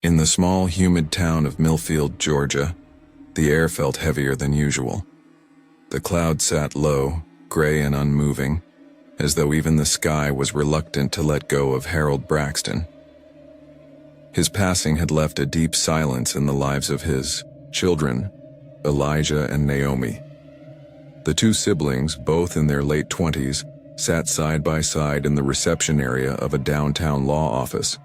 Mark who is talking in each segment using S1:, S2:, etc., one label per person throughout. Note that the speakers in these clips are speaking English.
S1: In the small, humid town of Millfield, Georgia, the air felt heavier than usual. The clouds sat low, gray and unmoving, as though even the sky was reluctant to let go of Harold Braxton. His passing had left a deep silence in the lives of his children, Elijah and Naomi. The two siblings, both in their late 20s, sat side by side in the reception area of a downtown law office.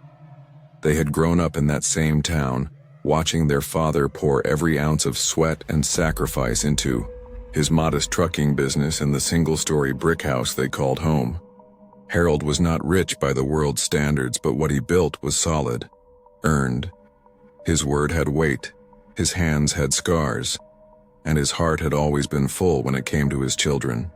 S1: They had grown up in that same town, watching their father pour every ounce of sweat and sacrifice into his modest trucking business and the single-story brick house they called home. Harold was not rich by the world's standards, but what he built was solid, earned. His word had weight, his hands had scars, and his heart had always been full when it came to his children.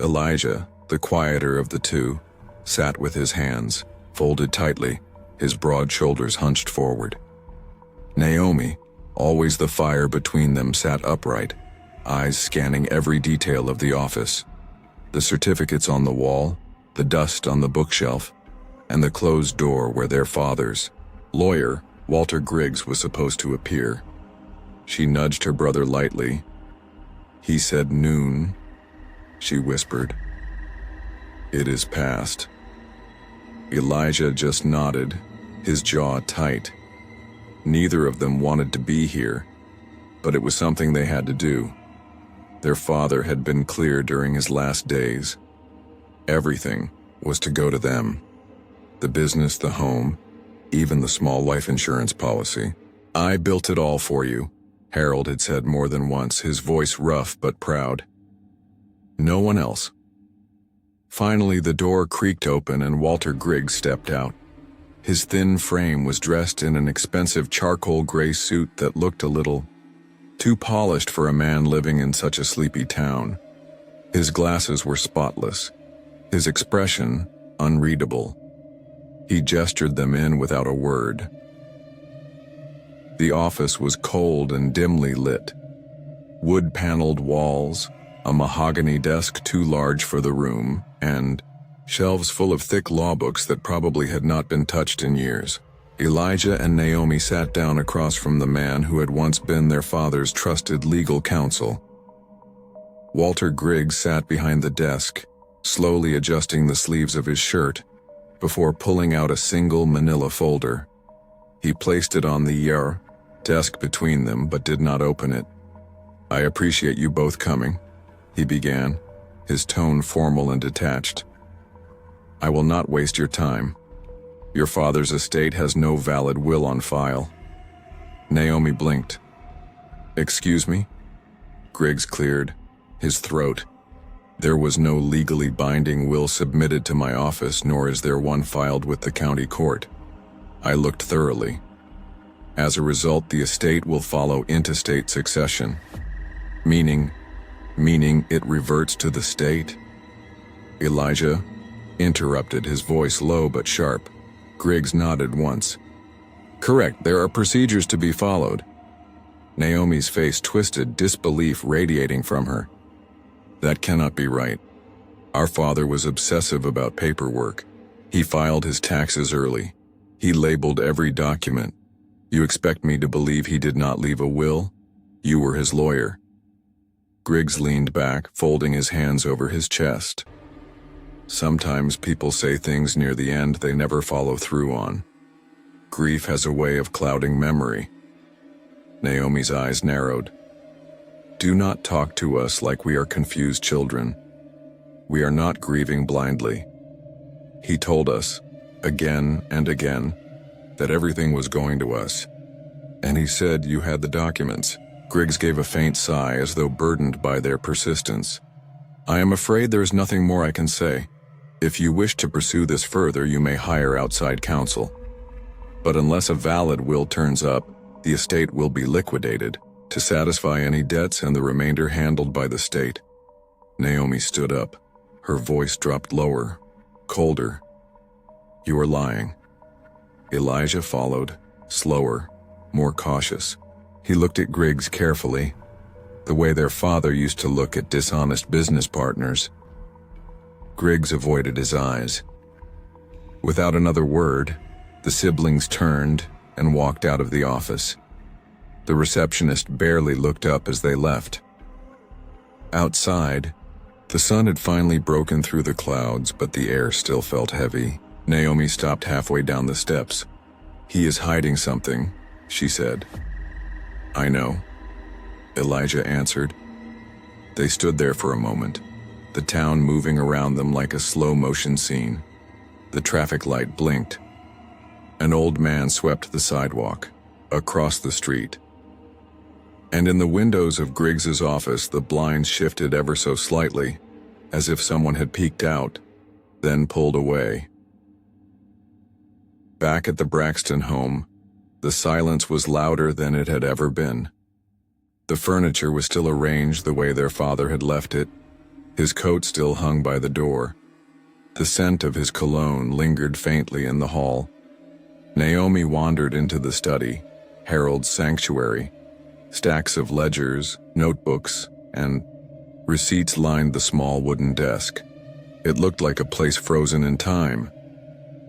S1: Elijah, the quieter of the two, sat with his hands folded tightly, his broad shoulders hunched forward. Naomi, always the fire between them, sat upright, eyes scanning every detail of the office. The certificates on the wall, the dust on the bookshelf, and the closed door where their father's lawyer, Walter Griggs, was supposed to appear. She nudged her brother lightly. "He said noon," she whispered. "It is past." Elijah just nodded, his jaw tight. Neither of them wanted to be here, but it was something they had to do. Their father had been clear during his last days. Everything was to go to them. The business, the home, even the small life insurance policy. "I built it all for you," Harold had said more than once, his voice rough but proud. "No one else." Finally, the door creaked open and Walter Griggs stepped out. His thin frame was dressed in an expensive charcoal gray suit that looked a little too polished for a man living in such a sleepy town. His glasses were spotless, his expression unreadable. He gestured them in without a word. The office was cold and dimly lit. Wood-paneled walls, a mahogany desk too large for the room, and shelves full of thick law books that probably had not been touched in years. Elijah and Naomi sat down across from the man who had once been their father's trusted legal counsel. Walter Griggs sat behind the desk, slowly adjusting the sleeves of his shirt, before pulling out a single manila folder. He placed it on the desk between them, but did not open it. "I appreciate you both coming," he began, his tone formal and detached. "I will not waste your time. Your father's estate has no valid will on file." Naomi blinked. "Excuse me?" Griggs cleared his throat. "There was no legally binding will submitted to my office, nor is there one filed with the county court. I looked thoroughly. As a result, the estate will follow intestate succession." Meaning it reverts to the state?" Elijah interrupted, his voice low but sharp. Griggs nodded once. "Correct, there are procedures to be followed." Naomi's face twisted, disbelief radiating from her. "That cannot be right. Our father was obsessive about paperwork. He filed his taxes early. He labeled every document. You expect me to believe he did not leave a will? You were his lawyer." Griggs leaned back, folding his hands over his chest. "Sometimes people say things near the end they never follow through on. Grief has a way of clouding memory." Naomi's eyes narrowed. "Do not talk to us like we are confused children. We are not grieving blindly. He told us, again and again, that everything was going to us. And he said you had the documents." Griggs gave a faint sigh as though burdened by their persistence. "I am afraid there is nothing more I can say. If you wish to pursue this further, you may hire outside counsel. But unless a valid will turns up, the estate will be liquidated to satisfy any debts and the remainder handled by the state." Naomi stood up. Her voice dropped lower, colder. "You are lying." Elijah followed, slower, more cautious. He looked at Griggs carefully, the way their father used to look at dishonest business partners. Griggs avoided his eyes. Without another word, the siblings turned and walked out of the office. The receptionist barely looked up as they left. Outside, the sun had finally broken through the clouds, but the air still felt heavy. Naomi stopped halfway down the steps. "He is hiding something," she said. "I know," Elijah answered. They stood there for a moment, the town moving around them like a slow-motion scene. The traffic light blinked. An old man swept the sidewalk, across the street. And in the windows of Griggs's office, the blinds shifted ever so slightly, as if someone had peeked out, then pulled away. Back at the Braxton home, the silence was louder than it had ever been. The furniture was still arranged the way their father had left it. His coat still hung by the door. The scent of his cologne lingered faintly in the hall. Naomi wandered into the study, Harold's sanctuary. Stacks of ledgers, notebooks, and receipts lined the small wooden desk. It looked like a place frozen in time.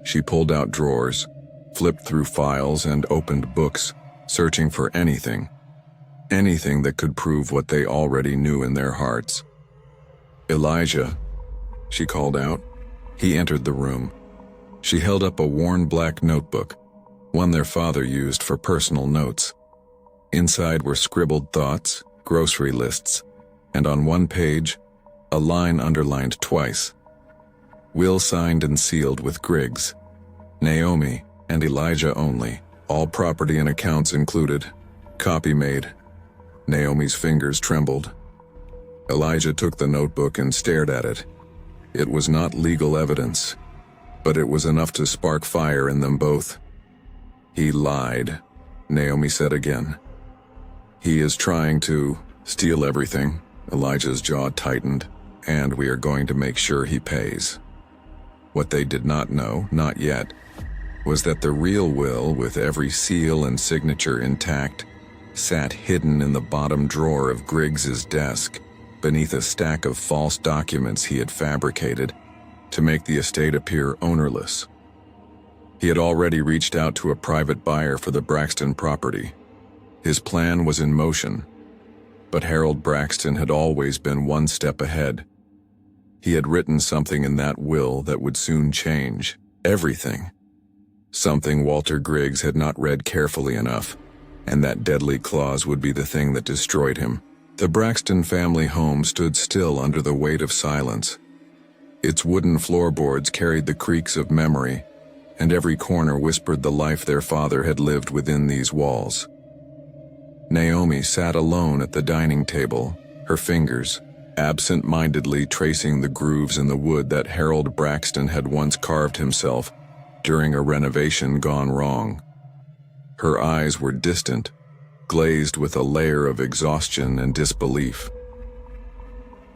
S1: She pulled out drawers, flipped through files, and opened books, searching for anything that could prove what they already knew in their hearts. "Elijah," she called out. He entered the room. She held up a worn black notebook, one their father used for personal notes. Inside were scribbled thoughts, grocery lists, and on one page, a line underlined twice. "Will signed and sealed with Griggs. Naomi and Elijah only. All property and accounts included. Copy made." Naomi's fingers trembled. Elijah took the notebook and stared at it. It was not legal evidence, but it was enough to spark fire in them both. "He lied," Naomi said again. "He is trying to steal everything." Elijah's jaw tightened. "And we are going to make sure he pays." What they did not know, not yet, was that the real will, with every seal and signature intact, sat hidden in the bottom drawer of Griggs's desk, beneath a stack of false documents he had fabricated to make the estate appear ownerless. He had already reached out to a private buyer for the Braxton property. His plan was in motion, but Harold Braxton had always been one step ahead. He had written something in that will that would soon change everything. Something Walter Griggs had not read carefully enough, and that deadly clause would be the thing that destroyed him. The Braxton family home stood still under the weight of silence. Its wooden floorboards carried the creaks of memory, and every corner whispered the life their father had lived within these walls. Naomi sat alone at the dining table, her fingers absent-mindedly tracing the grooves in the wood that Harold Braxton had once carved himself during a renovation gone wrong. Her eyes were distant, glazed with a layer of exhaustion and disbelief.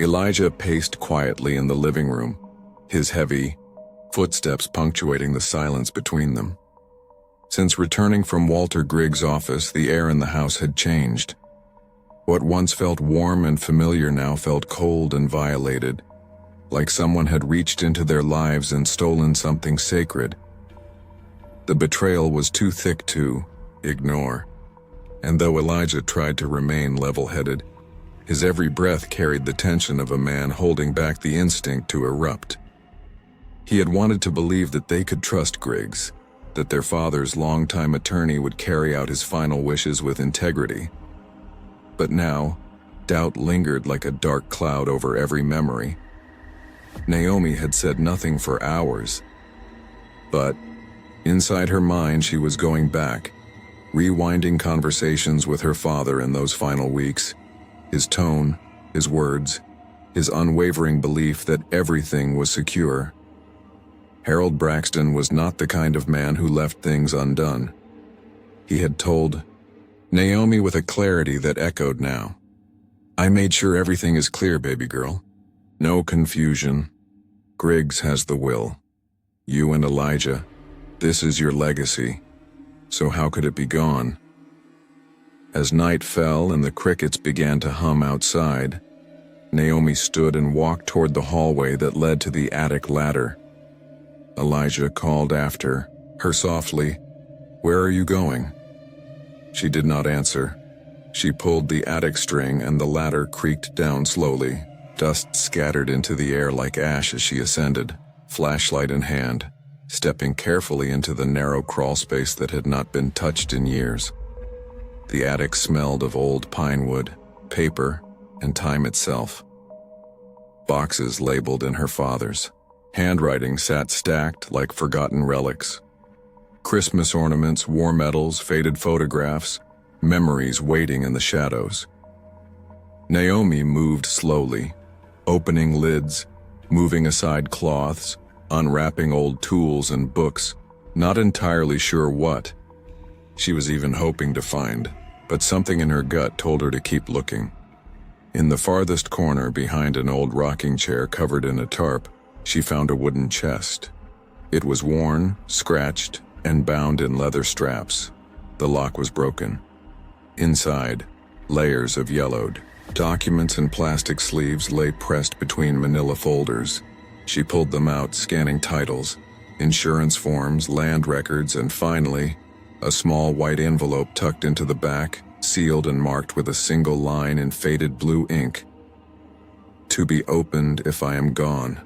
S1: Elijah paced quietly in the living room, his heavy footsteps punctuating the silence between them. Since returning from Walter Griggs' office, the air in the house had changed. What once felt warm and familiar now felt cold and violated, like someone had reached into their lives and stolen something sacred. The betrayal was too thick to ignore, and though Elijah tried to remain level-headed, his every breath carried the tension of a man holding back the instinct to erupt. He had wanted to believe that they could trust Griggs, that their father's longtime attorney would carry out his final wishes with integrity. But now, doubt lingered like a dark cloud over every memory. Naomi had said nothing for hours, but inside her mind she was going back, rewinding conversations with her father in those final weeks, his tone, his words, his unwavering belief that everything was secure. Harold Braxton was not the kind of man who left things undone. He had told Naomi with a clarity that echoed now. "I made sure everything is clear, baby girl. No confusion. Griggs has the will. You and Elijah, this is your legacy. So how could it be gone?" As night fell and the crickets began to hum outside, Naomi stood and walked toward the hallway that led to the attic ladder. Elijah called after her softly, Where are you going?" She did not answer. She pulled the attic string and the ladder creaked down slowly. Dust scattered into the air like ash as she ascended, flashlight in hand, stepping carefully into the narrow crawl space that had not been touched in years. The attic smelled of old pine wood, paper, and time itself. Boxes labeled in her father's. Handwriting sat stacked like forgotten relics. Christmas ornaments, war medals, faded photographs, memories waiting in the shadows. Naomi moved slowly, opening lids, moving aside cloths, unwrapping old tools and books, not entirely sure what. She was even hoping to find, but something in her gut told her to keep looking. In the farthest corner, behind an old rocking chair covered in a tarp, she found a wooden chest. It was worn, scratched, and bound in leather straps. The lock was broken. Inside, layers of yellowed documents and plastic sleeves lay pressed between manila folders. She pulled them out, scanning titles, insurance forms, land records, and finally, a small white envelope tucked into the back, sealed and marked with a single line in faded blue ink. "To be opened if I am gone."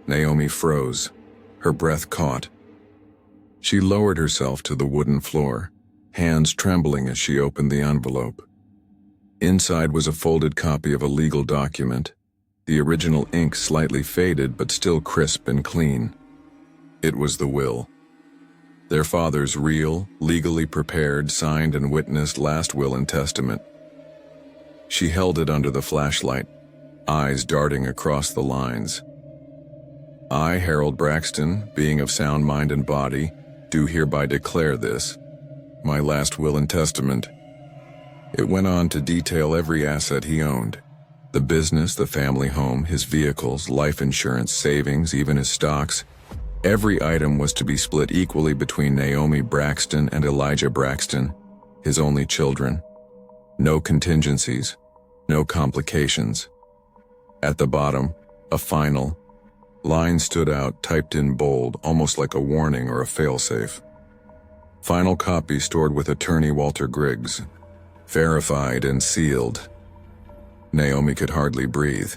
S1: Naomi froze, her breath caught. She lowered herself to the wooden floor, hands trembling as she opened the envelope. Inside was a folded copy of a legal document, the original ink slightly faded but still crisp and clean. It was the will. Their father's real, legally prepared, signed and witnessed last will and testament. She held it under the flashlight, eyes darting across the lines. "I, Harold Braxton, being of sound mind and body, do hereby declare this, my last will and testament." It went on to detail every asset he owned. The business, the family home, his vehicles, life insurance, savings, even his stocks. Every item was to be split equally between Naomi Braxton and Elijah Braxton, his only children. No contingencies, no complications. At the bottom, a final line stood out, typed in bold, almost like a warning or a failsafe. Final copy stored with attorney Walter Griggs. Verified and sealed. Naomi could hardly breathe.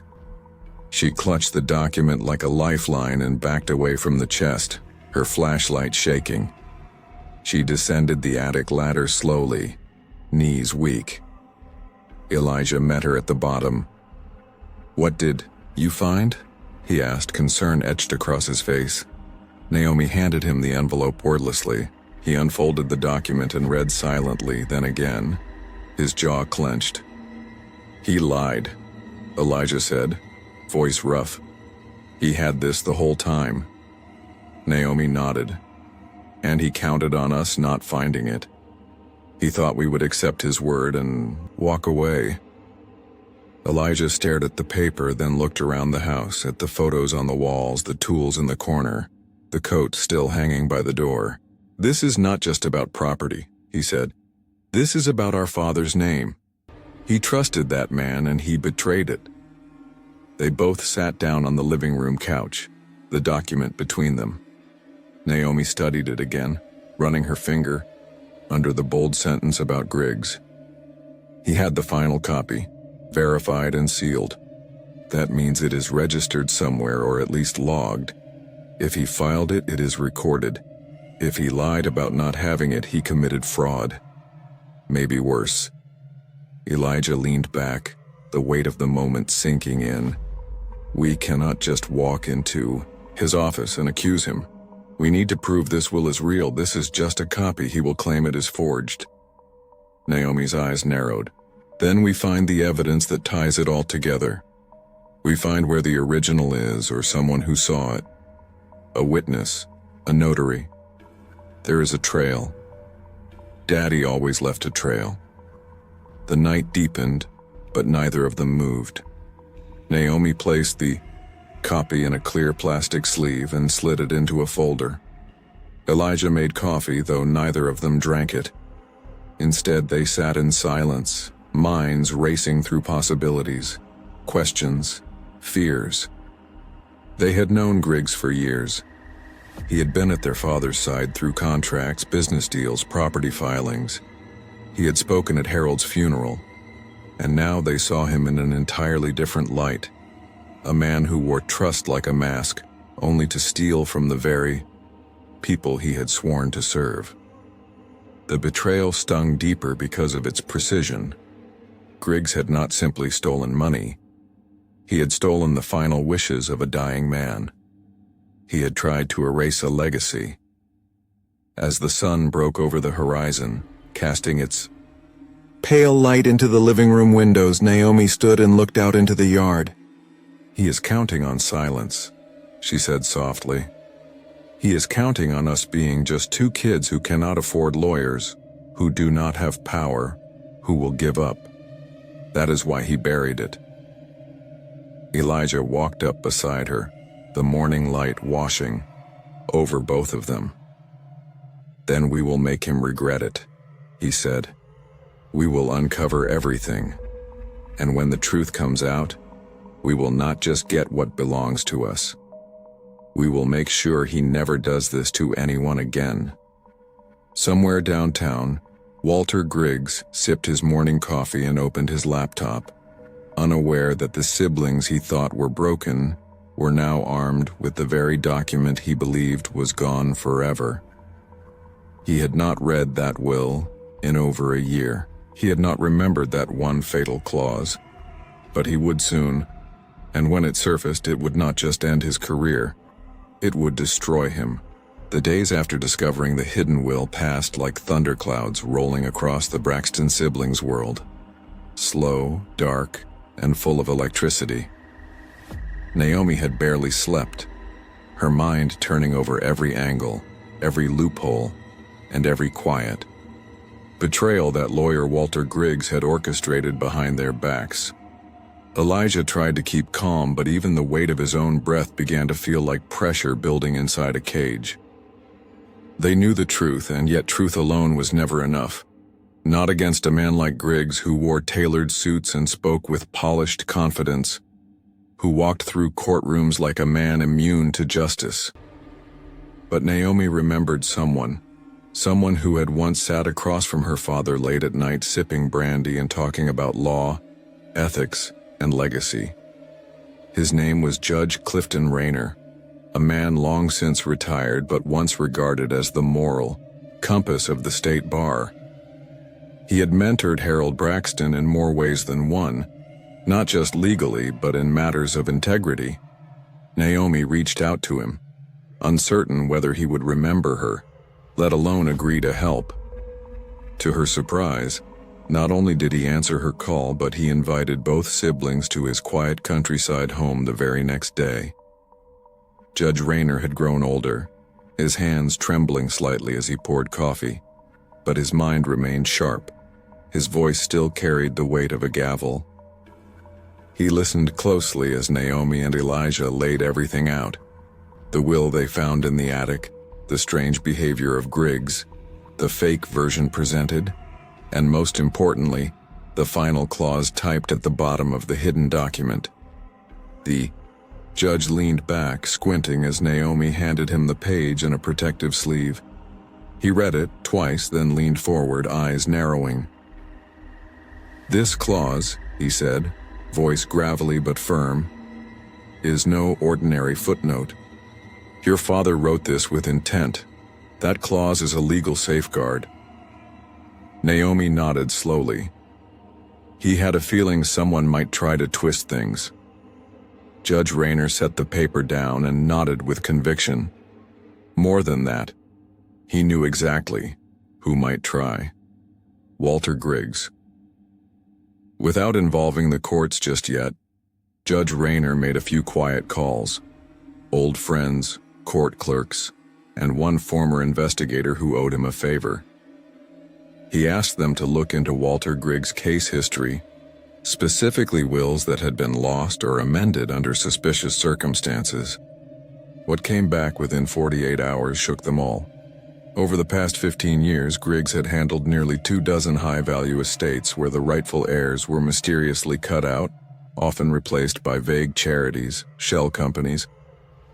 S1: She clutched the document like a lifeline and backed away from the chest, her flashlight shaking. She descended the attic ladder slowly, knees weak. Elijah met her at the bottom. "What did you find?" he asked, concern etched across his face. Naomi handed him the envelope wordlessly. He unfolded the document and read silently, then again. His jaw clenched. "He lied," Elijah said, voice rough. "He had this the whole time." Naomi nodded. "And he counted on us not finding it. He thought we would accept his word and walk away." Elijah stared at the paper, then looked around the house, at the photos on the walls, the tools in the corner, the coat still hanging by the door. "This is not just about property," he said. "This is about our father's name. He trusted that man and he betrayed it." They both sat down on the living room couch, the document between them. Naomi studied it again, running her finger under the bold sentence about Griggs. He had the final copy, verified and sealed. That means it is registered somewhere or at least logged. If he filed it, it is recorded. If he lied about not having it, he committed fraud. Maybe worse. Elijah leaned back, the weight of the moment sinking in. "We cannot just walk into his office and accuse him. We need to prove this will is real. This is just a copy. He will claim it is forged." Naomi's eyes narrowed. "Then we find the evidence that ties it all together. We find where the original is or someone who saw it. A witness, a notary. There is a trail. Daddy always left a trail." The night deepened, but neither of them moved. Naomi placed the copy in a clear plastic sleeve and slid it into a folder. Elijah made coffee, though neither of them drank it. Instead, they sat in silence, minds racing through possibilities, questions, fears. They had known Griggs for years. He had been at their father's side through contracts, business deals, property filings. He had spoken at Harold's funeral, and now they saw him in an entirely different light. A man who wore trust like a mask, only to steal from the very people he had sworn to serve. The betrayal stung deeper because of its precision. Griggs had not simply stolen money. He had stolen the final wishes of a dying man. He had tried to erase a legacy. As the sun broke over the horizon, casting its pale light into the living room windows, Naomi stood and looked out into the yard. "He is counting on silence," she said softly. "He is counting on us being just two kids who cannot afford lawyers, who do not have power, who will give up. That is why he buried it." Elijah walked up beside her, the morning light washing over both of them. "Then we will make him regret it," he said. "We will uncover everything. And when the truth comes out, we will not just get what belongs to us. We will make sure he never does this to anyone again." Somewhere downtown, Walter Griggs sipped his morning coffee and opened his laptop, unaware that the siblings he thought were broken were now armed with the very document he believed was gone forever. He had not read that will in over a year. He had not remembered that one fatal clause. But he would soon, and when it surfaced, it would not just end his career. It would destroy him. The days after discovering the hidden will passed like thunderclouds rolling across the Braxton siblings' world. Slow, dark, and full of electricity. Naomi had barely slept, her mind turning over every angle, every loophole, and every quiet betrayal that lawyer Walter Griggs had orchestrated behind their backs. Elijah tried to keep calm, but even the weight of his own breath began to feel like pressure building inside a cage. They knew the truth, and yet truth alone was never enough. Not against a man like Griggs, who wore tailored suits and spoke with polished confidence, who walked through courtrooms like a man immune to justice. But Naomi remembered someone who had once sat across from her father late at night sipping brandy and talking about law, ethics, and legacy. His name was Judge Clifton Rayner, a man long since retired but once regarded as the moral compass of the state bar. He had mentored Harold Braxton in more ways than one, not just legally but in matters of integrity. Naomi reached out to him, uncertain whether he would remember her, let alone agree to help. To her surprise, not only did he answer her call, but he invited both siblings to his quiet countryside home the very next day. Judge Rayner had grown older, his hands trembling slightly as he poured coffee, but his mind remained sharp. His voice still carried the weight of a gavel. He listened closely as Naomi and Elijah laid everything out. The will they found in the attic, the strange behavior of Griggs, the fake version presented, and most importantly, the final clause typed at the bottom of the hidden document. The judge leaned back, squinting as Naomi handed him the page in a protective sleeve. He read it twice, then leaned forward, eyes narrowing. "This clause," he said, voice gravelly but firm, "is no ordinary footnote. Your father wrote this with intent. That clause is a legal safeguard." Naomi nodded slowly. He had a feeling someone might try to twist things. Judge Rayner set the paper down and nodded with conviction. More than that, he knew exactly who might try. Walter Griggs. Without involving the courts just yet, Judge Rayner made a few quiet calls. Old friends, court clerks, and one former investigator who owed him a favor. He asked them to look into Walter Griggs' case history, specifically wills that had been lost or amended under suspicious circumstances. What came back within 48 hours shook them all. Over the past 15 years, Griggs had handled nearly 24 high-value estates where the rightful heirs were mysteriously cut out, often replaced by vague charities, shell companies,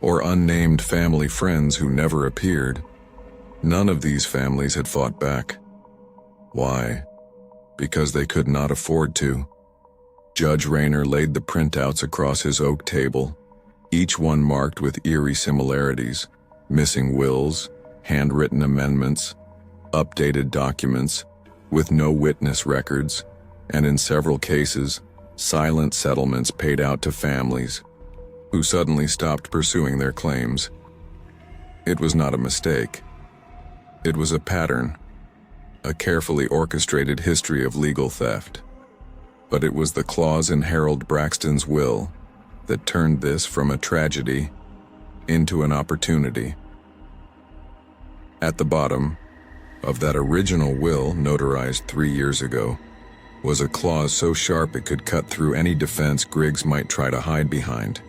S1: or unnamed family friends who never appeared. None of these families had fought back. Why? Because they could not afford to. Judge Rayner laid the printouts across his oak table, each one marked with eerie similarities: missing wills, handwritten amendments, updated documents, with no witness records, and in several cases, silent settlements paid out to families who suddenly stopped pursuing their claims. It was not a mistake. It was a pattern, a carefully orchestrated history of legal theft. But it was the clause in Harold Braxton's will that turned this from a tragedy into an opportunity. At the bottom of that original will, notarized 3 years ago, was a clause so sharp it could cut through any defense Griggs might try to hide behind.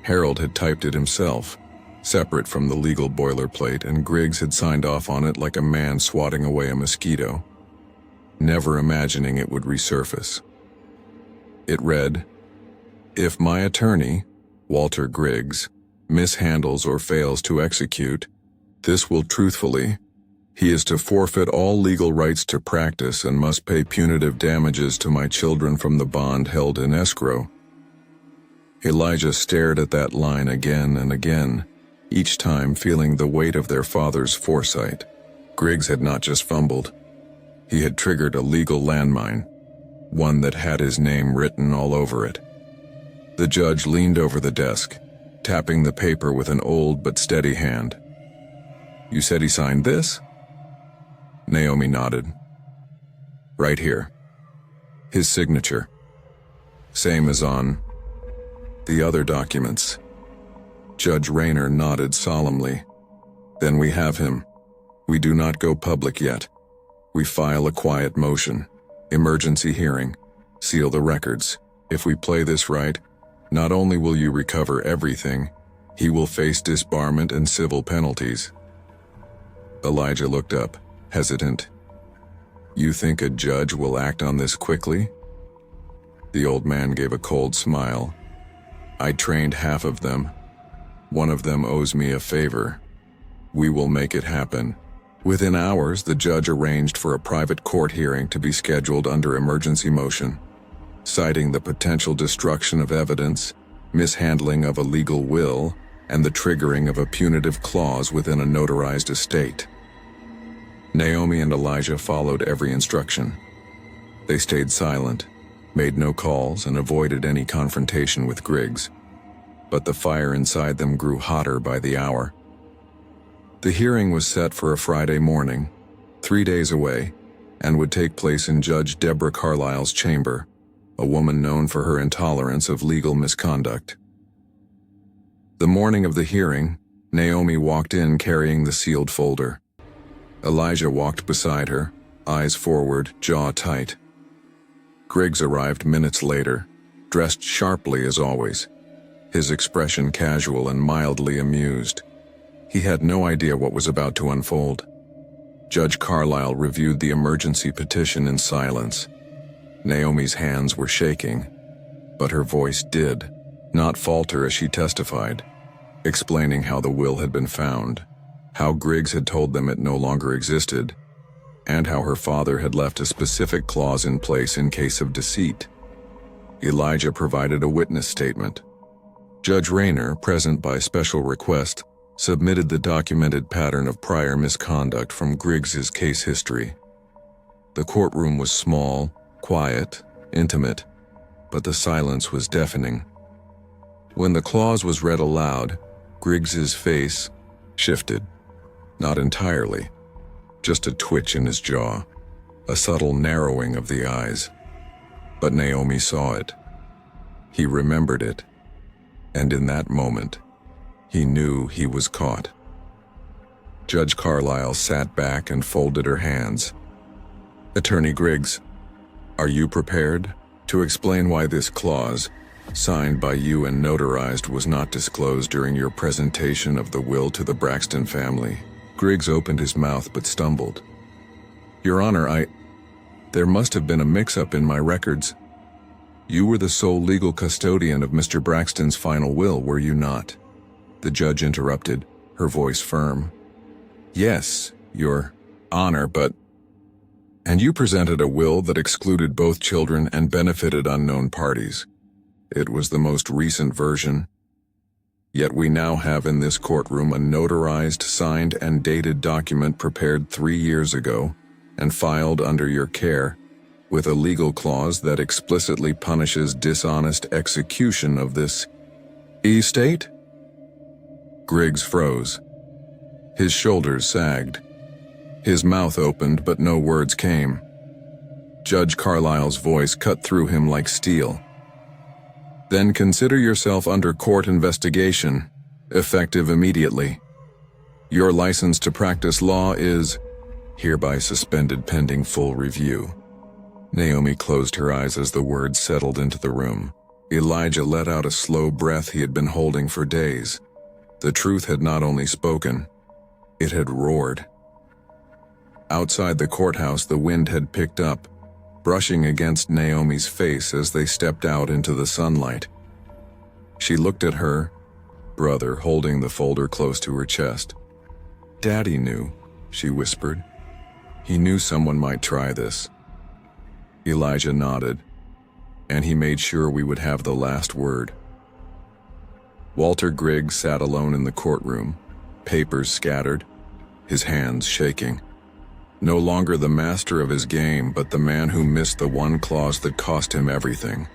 S1: Harold had typed it himself, separate from the legal boilerplate, and Griggs had signed off on it like a man swatting away a mosquito, never imagining it would resurface. It read, "If my attorney, Walter Griggs, mishandles or fails to execute, this will truthfully, he is to forfeit all legal rights to practice and must pay punitive damages to my children from the bond held in escrow." Elijah stared at that line again and again, each time feeling the weight of their father's foresight. Griggs had not just fumbled. He had triggered a legal landmine, one that had his name written all over it. The judge leaned over the desk, tapping the paper with an old but steady hand. "You said he signed this?" Naomi nodded. "Right here. His signature. Same as on the other documents." Judge Rayner nodded solemnly. "Then we have him. We do not go public yet. We file a quiet motion, emergency hearing, seal the records. If we play this right, not only will you recover everything, he will face disbarment and civil penalties." Elijah looked up, hesitant. "You think a judge will act on this quickly?" The old man gave a cold smile. "I trained half of them. One of them owes me a favor. We will make it happen." Within hours, the judge arranged for a private court hearing to be scheduled under emergency motion, citing the potential destruction of evidence, mishandling of a legal will, and the triggering of a punitive clause within a notarized estate. Naomi and Elijah followed every instruction. They stayed silent, made no calls, and avoided any confrontation with Griggs. But the fire inside them grew hotter by the hour. The hearing was set for a Friday morning, 3 days away, and would take place in Judge Deborah Carlisle's chamber, a woman known for her intolerance of legal misconduct. The morning of the hearing, Naomi walked in carrying the sealed folder. Elijah walked beside her, eyes forward, jaw tight. Griggs arrived minutes later, dressed sharply as always, his expression casual and mildly amused. He had no idea what was about to unfold. Judge Carlisle reviewed the emergency petition in silence. Naomi's hands were shaking, but her voice did not falter as she testified, explaining how the will had been found, how Griggs had told them it no longer existed, and how her father had left a specific clause in place in case of deceit. Elijah provided a witness statement. Judge Rayner, present by special request, submitted the documented pattern of prior misconduct from Griggs's case history. The courtroom was small, quiet, intimate, but the silence was deafening. When the clause was read aloud, Griggs's face shifted. Not entirely, just a twitch in his jaw, a subtle narrowing of the eyes. But Naomi saw it. He remembered it. And in that moment, he knew he was caught. Judge Carlisle sat back and folded her hands. "Attorney Griggs, are you prepared to explain why this clause, signed by you and notarized, was not disclosed during your presentation of the will to the Braxton family?" Griggs opened his mouth but stumbled. "Your Honor, there must have been a mix-up in my records. You were the sole legal custodian of Mr. Braxton's final will, were you not?" The judge interrupted, her voice firm. Yes, Your Honor, but... And you presented a will that excluded both children and benefited unknown parties. It was the most recent version. Yet we now have in this courtroom a notarized, signed, and dated document prepared 3 years ago and filed under your care, with a legal clause that explicitly punishes dishonest execution of this estate? Griggs froze. His shoulders sagged. His mouth opened, but no words came. Judge Carlyle's voice cut through him like steel. Then consider yourself under court investigation, effective immediately. Your license to practice law is hereby suspended pending full review. Naomi closed her eyes as the words settled into the room. Elijah let out a slow breath he had been holding for days. The truth had not only spoken, it had roared. Outside the courthouse, the wind had picked up, brushing against Naomi's face as they stepped out into the sunlight. She looked at her brother holding the folder close to her chest. Daddy knew, she whispered. He knew someone might try this. Elijah nodded, and he made sure we would have the last word. Walter Griggs sat alone in the courtroom, papers scattered, his hands shaking. No longer the master of his game, but the man who missed the one clause that cost him everything.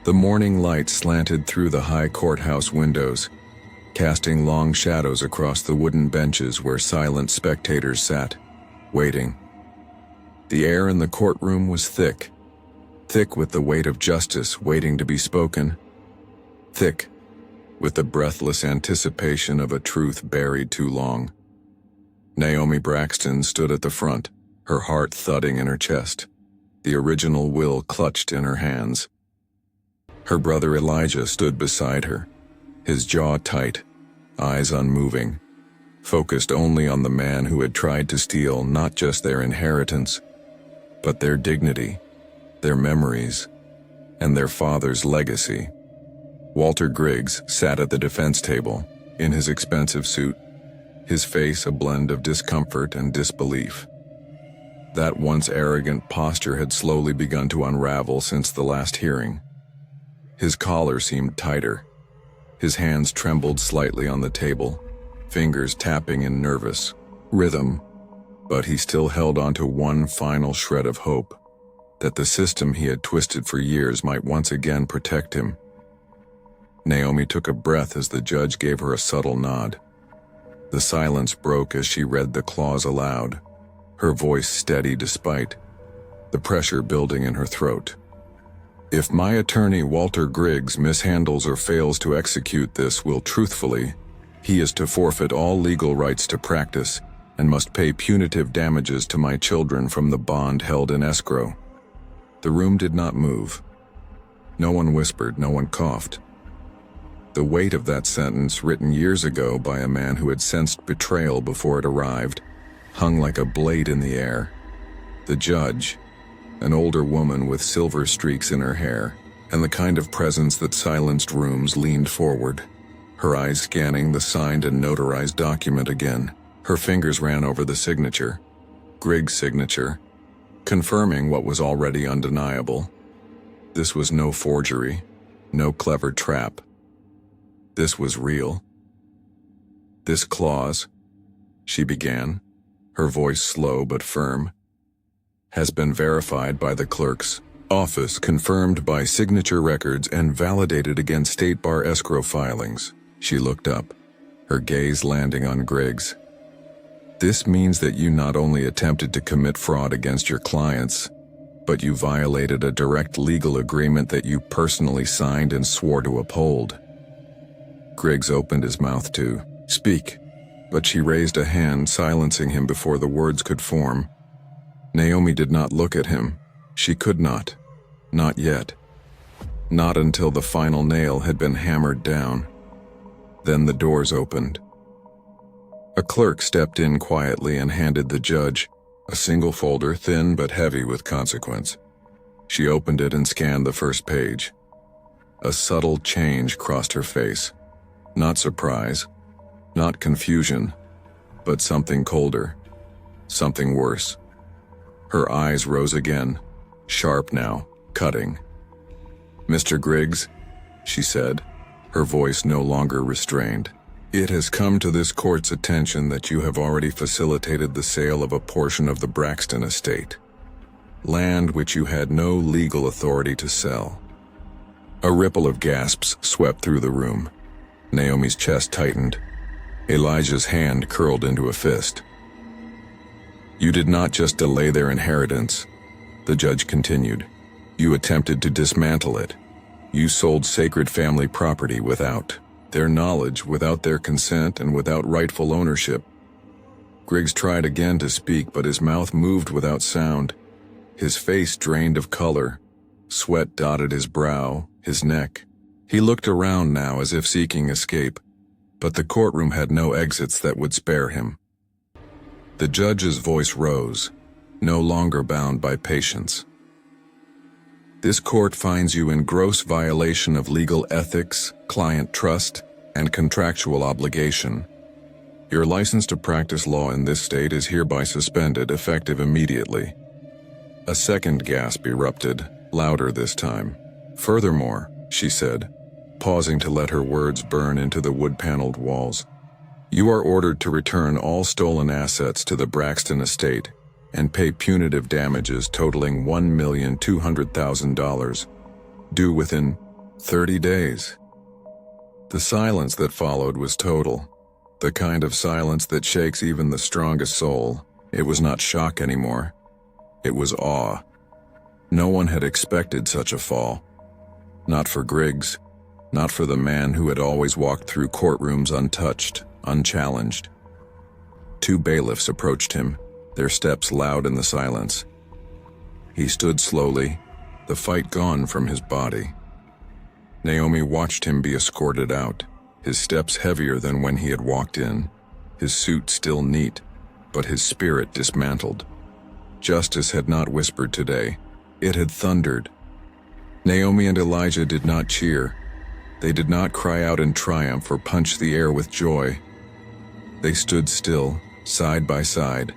S1: The morning light slanted through the high courthouse windows, casting long shadows across the wooden benches where silent spectators sat, waiting. The air in the courtroom was thick with the weight of justice waiting to be spoken, thick with the breathless anticipation of a truth buried too long. Naomi Braxton stood at the front, her heart thudding in her chest, the original will clutched in her hands. Her brother Elijah stood beside her, his jaw tight, eyes unmoving, focused only on the man who had tried to steal not just their inheritance, but their dignity, their memories, and their father's legacy. Walter Griggs sat at the defense table, in his expensive suit, his face a blend of discomfort and disbelief. That once arrogant posture had slowly begun to unravel since the last hearing. His collar seemed tighter. His hands trembled slightly on the table, fingers tapping in nervous rhythm, but he still held on to one final shred of hope, that the system he had twisted for years might once again protect him. Naomi took a breath as the judge gave her a subtle nod. The silence broke as she read the clause aloud, her voice steady despite the pressure building in her throat. If my attorney Walter Griggs mishandles or fails to execute this will truthfully, he is to forfeit all legal rights to practice and must pay punitive damages to my children from the bond held in escrow. The room did not move. No one whispered, no one coughed. The weight of that sentence, written years ago by a man who had sensed betrayal before it arrived, hung like a blade in the air. The judge, an older woman with silver streaks in her hair, and the kind of presence that silenced rooms, leaned forward, her eyes scanning the signed and notarized document again. Her fingers ran over the signature, Griggs' signature, confirming what was already undeniable. This was no forgery, no clever trap. This was real. This clause, she began, her voice slow but firm, has been verified by the clerk's office, confirmed by signature records, and validated against State Bar escrow filings. She looked up, her gaze landing on Griggs. This means that you not only attempted to commit fraud against your clients, but you violated a direct legal agreement that you personally signed and swore to uphold. Griggs opened his mouth to speak, but she raised a hand, silencing him before the words could form. Naomi did not look at him. She could not. Not yet. Not until the final nail had been hammered down. Then the doors opened. A clerk stepped in quietly and handed the judge a single folder, thin but heavy with consequence. She opened it and scanned the first page. A subtle change crossed her face. Not surprise, Not confusion, but something colder, something worse. Her eyes rose again, sharp now, cutting. "Mr. Griggs," she said, her voice no longer restrained, "it has come to this court's attention that you have already facilitated the sale of a portion of the Braxton estate, land which you had no legal authority to sell." A ripple of gasps swept through the room. Naomi's chest tightened. Elijah's hand curled into a fist. "You did not just delay their inheritance," the judge continued. "You attempted to dismantle it. You sold sacred family property without their knowledge, without their consent, and without rightful ownership." Griggs tried again to speak, but his mouth moved without sound. His face drained of color. Sweat dotted his brow, his neck. He looked around now as if seeking escape, but the courtroom had no exits that would spare him. The judge's voice rose, no longer bound by patience. "This court finds you in gross violation of legal ethics, client trust, and contractual obligation. Your license to practice law in this state is hereby suspended, effective immediately." A second gasp erupted, louder this time. "Furthermore," she said, pausing to let her words burn into the wood-paneled walls, "you are ordered to return all stolen assets to the Braxton estate and pay punitive damages totaling $1,200,000, due within 30 days. The silence that followed was total, the kind of silence that shakes even the strongest soul. It was not shock anymore. It was awe. No one had expected such a fall. Not for Griggs, not for the man who had always walked through courtrooms untouched, unchallenged. Two bailiffs approached him, their steps loud in the silence. He stood slowly, the fight gone from his body. Naomi watched him be escorted out, his steps heavier than when he had walked in, his suit still neat, but his spirit dismantled. Justice had not whispered today, it had thundered. Naomi and Elijah did not cheer. They did not cry out in triumph or punch the air with joy. They stood still, side by side,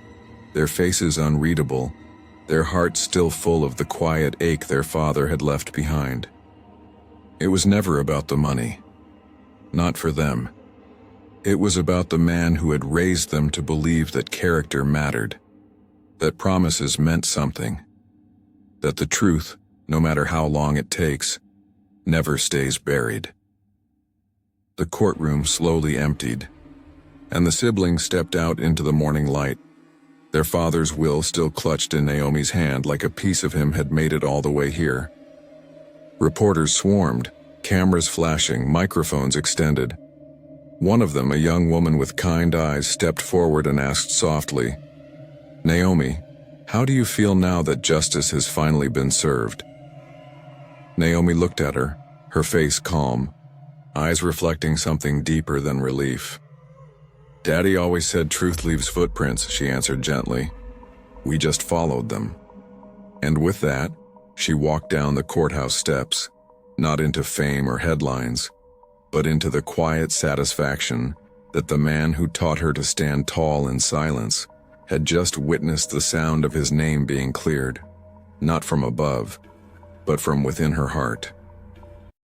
S1: their faces unreadable, their hearts still full of the quiet ache their father had left behind. It was never about the money. Not for them. It was about the man who had raised them to believe that character mattered, that promises meant something, that the truth, no matter how long it takes, never stays buried. The courtroom slowly emptied, and the siblings stepped out into the morning light. Their father's will still clutched in Naomi's hand like a piece of him had made it all the way here. Reporters swarmed, cameras flashing, microphones extended. One of them, a young woman with kind eyes, stepped forward and asked softly, "Naomi, how do you feel now that justice has finally been served?" Naomi looked at her, her face calm, eyes reflecting something deeper than relief. "Daddy always said truth leaves footprints," she answered gently. "We just followed them." And with that, she walked down the courthouse steps, not into fame or headlines, but into the quiet satisfaction that the man who taught her to stand tall in silence had just witnessed the sound of his name being cleared, not from above, but from within her heart.